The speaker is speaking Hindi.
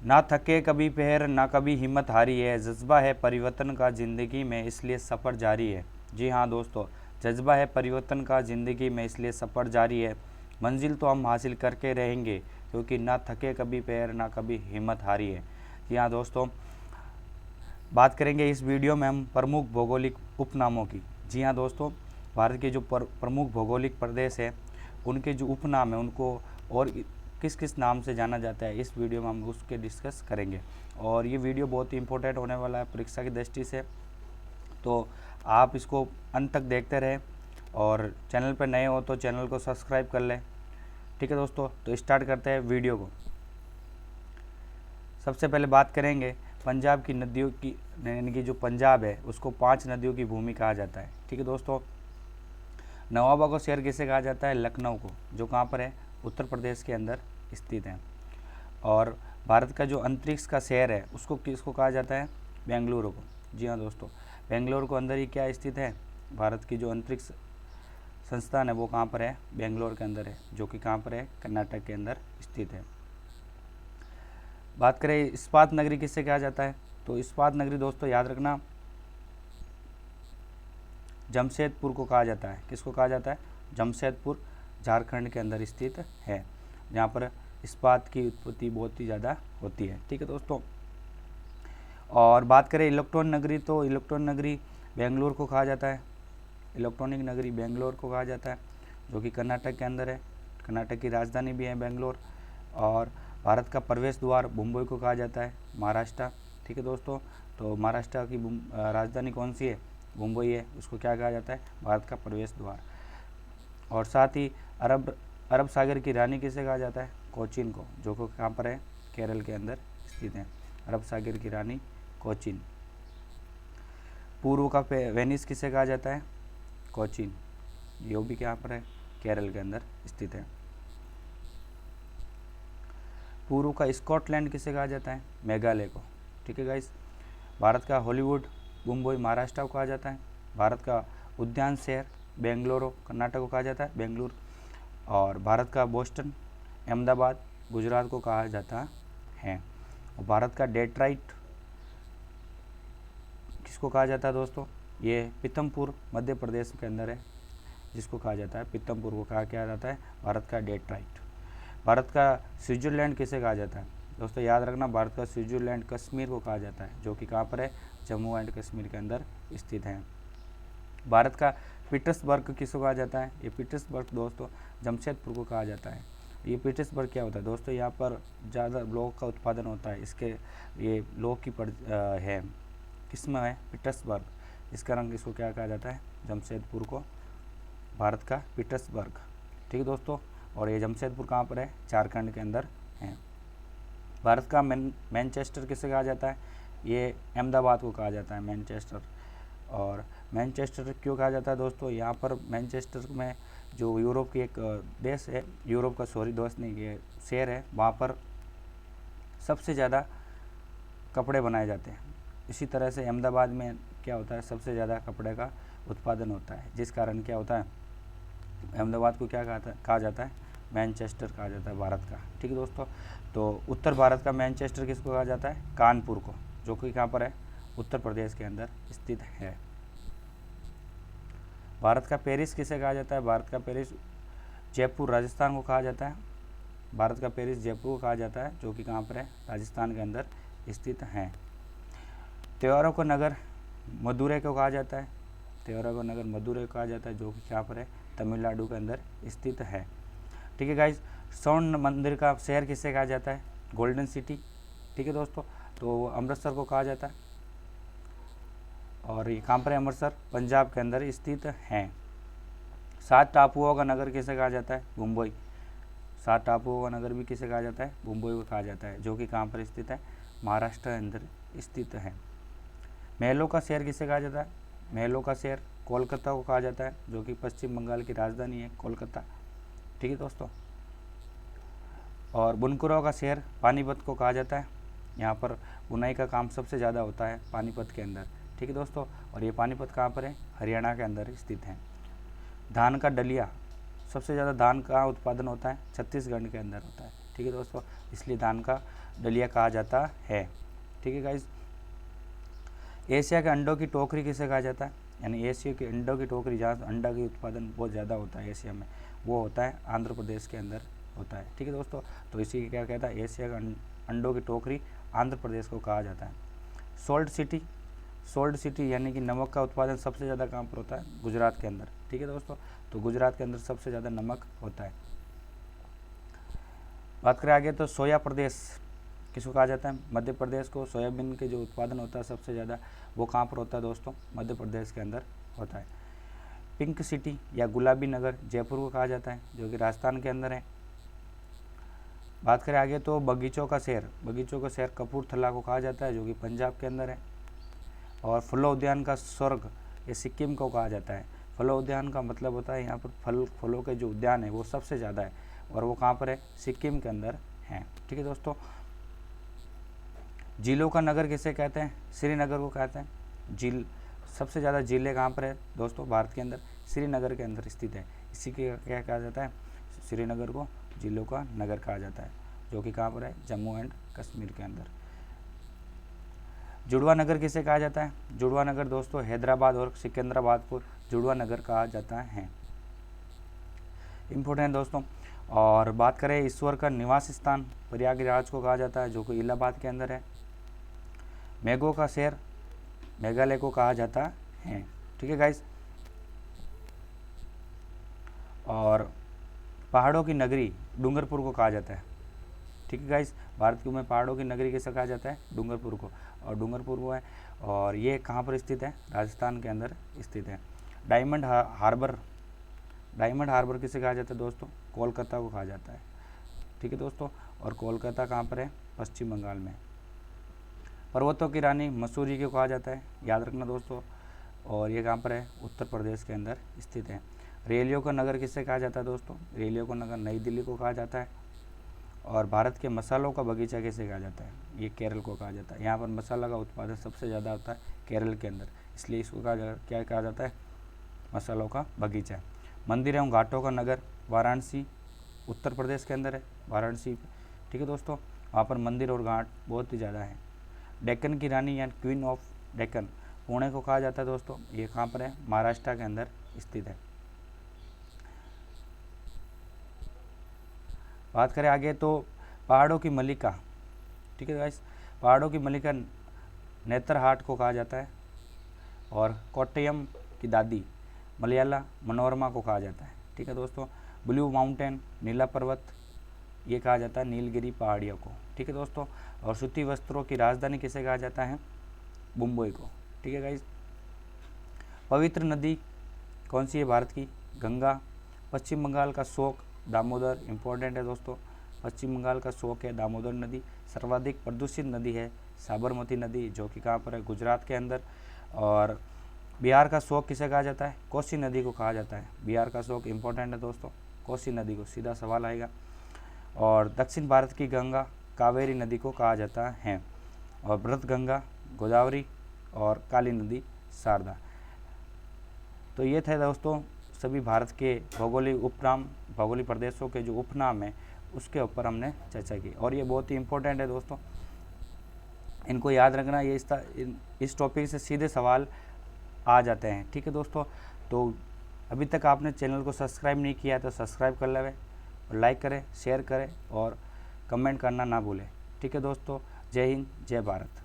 ना थके कभी पैर ना कभी हिम्मत हारी है, जज्बा है परिवर्तन का ज़िंदगी में इसलिए सफ़र जारी है। जी हाँ दोस्तों, जज्बा है परिवर्तन का ज़िंदगी में इसलिए सफ़र जारी है। मंजिल तो हम हासिल करके रहेंगे क्योंकि ना थके कभी पैर ना कभी हिम्मत हारी है। जी हाँ दोस्तों, बात करेंगे इस वीडियो में हम प्रमुख भौगोलिक उपनामों की। जी हाँ दोस्तों, भारत के जो प्रमुख भौगोलिक प्रदेश है उनके जो उपनाम है उनको और किस किस नाम से जाना जाता है, इस वीडियो में हम उसके डिस्कस करेंगे। और ये वीडियो बहुत ही इंपॉर्टेंट होने वाला है परीक्षा की दृष्टि से, तो आप इसको अंत तक देखते रहें और चैनल पर नए हो तो चैनल को सब्सक्राइब कर लें। ठीक है दोस्तों, तो स्टार्ट करते हैं वीडियो को। सबसे पहले बात करेंगे पंजाब की नदियों की, यानी कि जो पंजाब है उसको 5 नदियों की भूमि कहा जाता है। ठीक है दोस्तों, नवाबा को शहर किसे कहा जाता है? लखनऊ को, जो कहाँ पर है? उत्तर प्रदेश के अंदर स्थित है। और भारत का जो अंतरिक्ष का शहर है उसको किसको कहा जाता है? बेंगलुरु को। जी हाँ दोस्तों, बेंगलुरु को अंदर ही क्या स्थित है? भारत की जो अंतरिक्ष संस्थान है वो कहाँ पर है? बेंगलोर के अंदर है, जो कि कहाँ पर है? कर्नाटक के अंदर स्थित है। बात करें इस्पात नगरी किससे कहा जाता है? तो इस्पात नगरी दोस्तों याद रखना जमशेदपुर को कहा जाता है। किसको कहा जाता है? जमशेदपुर झारखंड के अंदर स्थित है, जहाँ पर इस्पात की उत्पत्ति बहुत ही ज़्यादा होती है। ठीक है दोस्तों, और बात करें इलेक्ट्रॉन नगरी, तो इलेक्ट्रॉन नगरी बेंगलोर को कहा जाता है। इलेक्ट्रॉनिक नगरी बेंगलोर को कहा जाता है, जो कि कर्नाटक के अंदर है। कर्नाटक की राजधानी भी है बेंगलोर। और भारत का प्रवेश द्वार मुंबई को कहा जाता है, महाराष्ट्र। ठीक है दोस्तों, तो महाराष्ट्र की राजधानी कौन सी है? मुंबई है, उसको क्या कहा जाता है? भारत का प्रवेश द्वार। और साथ ही अरब सागर की रानी किसे कहा जाता है? कोचीन को, जो कि कहाँ पर है? केरल के अंदर स्थित है। अरब सागर की रानी कोचीन। पूर्व का वेनिस किसे कहा जाता है? कोचीन, ये भी कहाँ पर है? केरल के अंदर स्थित है। पूर्व का स्कॉटलैंड किसे कहा जाता है? मेघालय को। ठीक है गाइस, भारत का हॉलीवुड मुंबई महाराष्ट्र को कहा जाता है। भारत का उद्यान शहर बेंगलुरु कर्नाटक को कहा जाता है, बेंगलुरु। और भारत का बोस्टन अहमदाबाद गुजरात को कहा जाता है। और भारत का डेट्राइट किसको कहा जाता है दोस्तों? ये पीतमपुर मध्य प्रदेश के अंदर है, जिसको कहा जाता है पीतमपुर को कहा क्या जाता है? भारत का डेट्राइट। भारत का स्विट्जरलैंड किसे कहा जाता है? दोस्तों याद रखना, भारत का स्विट्जरलैंड कश्मीर को कहा जाता है, जो कि कहाँ पर है? जम्मू एंड कश्मीर के अंदर स्थित है। भारत का पीटर्सबर्ग किसको कहा जाता है? ये पीटर्सबर्ग दोस्तों जमशेदपुर को कहा जाता है। ये पीटर्सबर्ग क्या होता है दोस्तों? यहाँ पर ज़्यादा लौह का उत्पादन होता है, इसके ये लौह की है किसमें है? पीटर्सबर्ग, इस कारण इसको क्या कहा जाता है? जमशेदपुर को भारत का पीटर्सबर्ग। ठीक है दोस्तों, और ये जमशेदपुर कहाँ पर है? झारखंड के अंदर है। भारत का मैनचेस्टर किसे कहा जाता है? ये अहमदाबाद को कहा जाता है, मैनचेस्टर। और मैनचेस्टर क्यों कहा जाता है दोस्तों? यहाँ पर मैनचेस्टर में जो यूरोप की एक देश है, यूरोप का सॉरी दोस्त नहीं, ये शहर है, वहाँ पर सबसे ज़्यादा कपड़े बनाए जाते हैं। इसी तरह से अहमदाबाद में क्या होता है? सबसे ज़्यादा कपड़े का उत्पादन होता है, जिस कारण क्या होता है? अहमदाबाद को क्या कहा जाता है? मैनचेस्टर कहा जाता है भारत का। ठीक है दोस्तों, तो उत्तर भारत का मैनचेस्टर किसको कहा जाता है? कानपुर को, जो कि कहाँ पर है? उत्तर प्रदेश के अंदर स्थित है। भारत का पेरिस किसे कहा जाता है? भारत का पेरिस जयपुर राजस्थान को कहा जाता है। भारत का पेरिस जयपुर को कहा जाता है, जो कि कहाँ पर है? राजस्थान के अंदर स्थित है। त्योहारों का नगर मदुरै को कहा जाता है। त्योहारों का नगर मदुरै को कहा जाता है, जो कि कहाँ पर है? तमिलनाडु के अंदर स्थित है। ठीक है गाइज, स्वर्ण मंदिर का शहर किसे कहा जाता है? Golden city. ठीक है दोस्तों, तो अमृतसर को कहा जाता है। और ये कहाँ पर है? अमृतसर पंजाब के अंदर स्थित है। 7 टापुओं का नगर किसे कहा जाता है? मुंबई। 7 टापुओं का नगर भी किसे कहा जाता है? मुंबई को कहा जाता है, जो कि कहाँ पर स्थित है? महाराष्ट्र के अंदर स्थित है। महलों का शहर किसे कहा जाता है? महलों का शहर कोलकाता को कहा जाता है, जो कि पश्चिम बंगाल की राजधानी है कोलकाता। ठीक है दोस्तों, और बुनकरों का शहर पानीपत को कहा जाता है। यहाँ पर बुनाई का काम सबसे ज़्यादा होता है पानीपत के अंदर। ठीक है दोस्तों, और ये पानीपत कहाँ पर है? हरियाणा के अंदर स्थित है। धान का डलिया, सबसे ज़्यादा धान का उत्पादन होता है छत्तीसगढ़ के अंदर होता है। ठीक है दोस्तों, इसलिए धान का डलिया कहा जाता है। ठीक है गाइस। एशिया के अंडों की टोकरी किसे कहा जाता है, यानी एशिया के अंडों की टोकरी जहाँ अंडा की उत्पादन बहुत ज़्यादा होता है एशिया में, वो होता है आंध्र प्रदेश के अंदर होता है। ठीक है दोस्तों, तो इसी के क्या कहता है, एशिया का अंडों की टोकरी आंध्र प्रदेश को कहा जाता है। सोल्ट सिटी, सोल्ट सिटी यानी कि नमक का उत्पादन सबसे ज़्यादा कहाँ पर होता है, गुजरात के अंदर। ठीक है दोस्तों, तो गुजरात के अंदर सबसे ज़्यादा नमक होता है। बात करें आगे तो सोया प्रदेश किसको कहा जाता है, मध्य प्रदेश को। सोयाबीन के जो उत्पादन होता है सबसे ज़्यादा, वो कहाँ पर होता है दोस्तों, मध्य प्रदेश के अंदर होता है। पिंक सिटी या गुलाबी नगर जयपुर को कहा जाता है, जो कि राजस्थान के अंदर है। बात करें आगे तो बगीचों का शहर, बगीचों का शहर कपूरथला को कहा जाता है, जो कि पंजाब के अंदर है। और फलों उद्यान का स्वर्ग ये सिक्किम को कहा जाता है। फलों उद्यान का मतलब होता है यहाँ पर फलों के जो उद्यान है वो सबसे ज़्यादा है, और वो कहाँ पर है, सिक्किम के अंदर है। ठीक है दोस्तों। झीलों का नगर किसे कहते हैं, श्रीनगर को कहते हैं। झील, सबसे ज़्यादा झीलें कहाँ पर है दोस्तों, भारत के अंदर श्रीनगर के अंदर स्थित है। इसी के क्या कहा जाता है, श्रीनगर को झीलों का नगर कहा जाता है, जो कि कहाँ पर है, जम्मू एंड कश्मीर के अंदर। जुड़वा नगर किसे कहा जाता है, जुड़वा नगर दोस्तों हैदराबाद और सिकंदराबाद को जुड़वा नगर कहा जाता है। इम्पोर्टेंट दोस्तों। और बात करें ईश्वर का निवास स्थान, प्रयागराज को कहा जाता है, जो कि इलाहाबाद के अंदर है। मेघों का शहर मेघालय को कहा जाता है। ठीक है गाइस। और पहाड़ों की नगरी डूंगरपुर को कहा जाता है। ठीक है गाइस, भारत में पहाड़ों की नगरी कैसे कहा जाता है, डूंगरपुर को, और डूंगरपुर वो है, और ये कहाँ पर स्थित है, राजस्थान के अंदर स्थित है। डायमंड हार्बर, डायमंड हार्बर किसे कहा जाता है दोस्तों, कोलकाता को कहा जाता है। ठीक है दोस्तों, और कोलकाता कहाँ पर है, पश्चिम बंगाल में। पर्वतों की रानी मसूरी को कहा जाता है, याद रखना दोस्तों, और ये कहाँ पर है, उत्तर प्रदेश के अंदर स्थित है। रेलियों का नगर किसे कहा जाता है दोस्तों, रेलियों का नगर नई दिल्ली को कहा जाता है। और भारत के मसालों का बगीचा किसे कहा जाता है, ये केरल को कहा जाता है। यहाँ पर मसाला का उत्पादन सबसे ज़्यादा होता है केरल के अंदर, इसलिए इसको क्या कहा जाता है, मसालों का बगीचा। मंदिर एवं घाटों का नगर वाराणसी उत्तर प्रदेश के अंदर है, वाराणसी। ठीक है दोस्तों, वहाँ पर मंदिर और घाट बहुत ही ज़्यादा है। डेक्कन की रानी या क्वीन ऑफ डेक्कन पुणे को कहा जाता है दोस्तों, ये कहाँ पर है, महाराष्ट्र के अंदर स्थित है। बात करें आगे तो पहाड़ों की मल्लिका। ठीक है गाइस, पहाड़ों की मल्लिका नेत्रहाट को कहा जाता है। और कोट्टयम की दादी मलयाला मनोरमा को कहा जाता है। ठीक है दोस्तों। ब्लू माउंटेन नीला पर्वत ये कहा जाता है नीलगिरी पहाड़ियों को। ठीक है दोस्तों। और सूती वस्त्रों की राजधानी किसे कहा जाता है, मुंबई को। ठीक है गाइस। पवित्र नदी कौन सी है भारत की, गंगा। पश्चिम बंगाल का शोक दामोदर, इम्पोर्टेंट है दोस्तों, पश्चिम बंगाल का शोक है दामोदर नदी। सर्वाधिक प्रदूषित नदी है साबरमती नदी, जो कि कहाँ पर है, गुजरात के अंदर। और बिहार का शोक किसे कहा जाता है, कोसी नदी को कहा जाता है। बिहार का शोक इम्पोर्टेंट है दोस्तों, कोसी नदी को, सीधा सवाल आएगा। और दक्षिण भारत की गंगा कावेरी नदी को कहा जाता है। और बृहत गंगा गोदावरी, और काली नदी शारदा। तो ये थे दोस्तों सभी भारत के भौगोलिक उपनाम, भौगोलिक प्रदेशों के जो उपनाम हैं उसके ऊपर हमने चर्चा की, और ये बहुत ही इम्पोर्टेंट है दोस्तों, इनको याद रखना। ये इस टॉपिक से सीधे सवाल आ जाते हैं। ठीक है दोस्तों। तो अभी तक आपने चैनल को सब्सक्राइब नहीं किया तो सब्सक्राइब कर लें, और लाइक करें, शेयर करें, और कमेंट करना ना भूलें। ठीक है दोस्तों। जय हिंद, जय भारत।